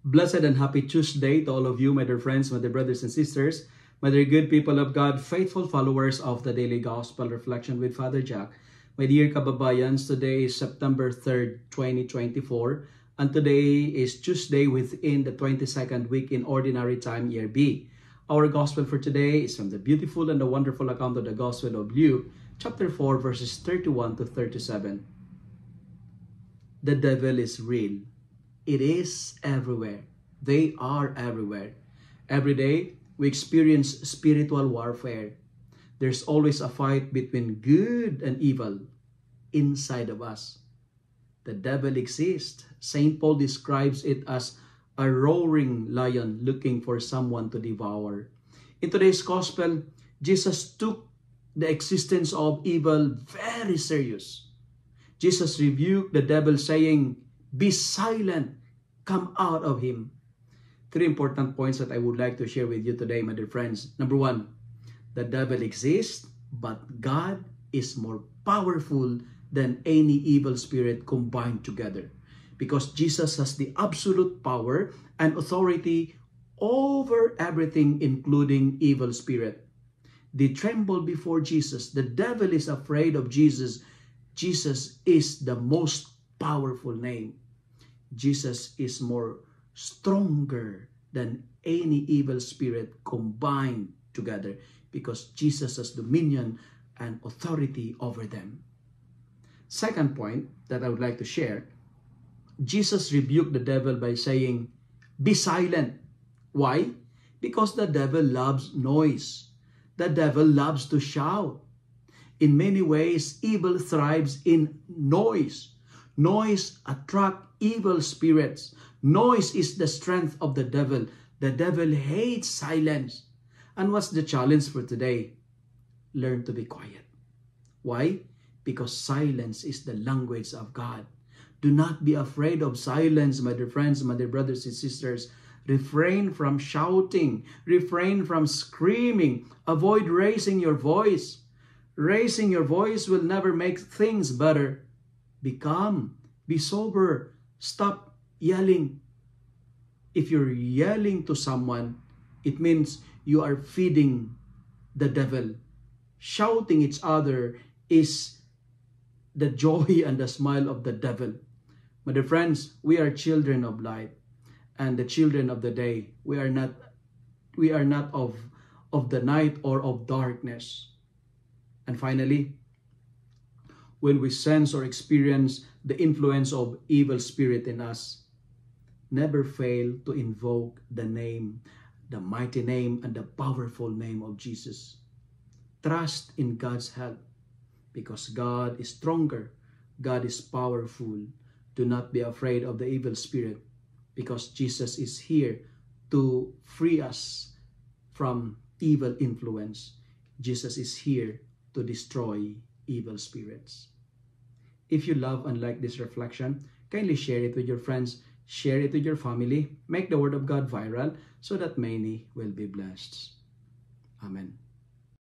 Blessed and happy Tuesday to all of you, my dear friends, my dear brothers and sisters, my dear good people of God, faithful followers of the Daily Gospel Reflection with Father Jack. My dear kababayans, today is September 3rd, 2024, and today is Tuesday within the 22nd week in Ordinary Time, Year B. Our Gospel for today is from the beautiful and the wonderful account of the Gospel of Luke, chapter 4, verses 31 to 37. The devil is real. It is everywhere. They are everywhere. Every day, we experience spiritual warfare. There's always a fight between good and evil inside of us. The devil exists. St. Paul describes it as a roaring lion looking for someone to devour. In today's gospel, Jesus took the existence of evil very serious. Jesus rebuked the devil saying, "Be silent, come out of him." Three important points that I would like to share with you today, my dear friends. Number one, the devil exists, but God is more powerful than any evil spirit combined together. Because Jesus has the absolute power and authority over everything, including evil spirit. They tremble before Jesus. The devil is afraid of Jesus. Jesus is the most powerful name. Jesus is more stronger than any evil spirit combined together because Jesus has dominion and authority over them. Second point that I would like to share, Jesus rebuked the devil by saying, "Be silent." Why? Because the devil loves noise. The devil loves to shout. In many ways, evil thrives in noise. Noise attracts evil spirits. Noise is the strength of the devil. The devil hates silence. And what's the challenge for today? Learn to be quiet. Why? Because silence is the language of God. Do not be afraid of silence, my dear friends, my dear brothers and sisters. Refrain from shouting. Refrain from screaming. Avoid raising your voice. Raising your voice will never make things better. Be calm. Be sober. Stop yelling. If you're yelling to someone, it means you are feeding the devil. Shouting each other is the joy and the smile of the devil. My dear friends, we are children of light and the children of the day. We are not of the night or of darkness. And finally, when we sense or experience the influence of evil spirit in us, never fail to invoke the name, the mighty name, and the powerful name of Jesus. Trust in God's help because God is stronger. God is powerful. Do not be afraid of the evil spirit because Jesus is here to free us from evil influence. Jesus is here to destroy evil spirits. If you love and like this reflection, kindly share it with your friends, share it with your family, make the word of God viral so that many will be blessed. Amen.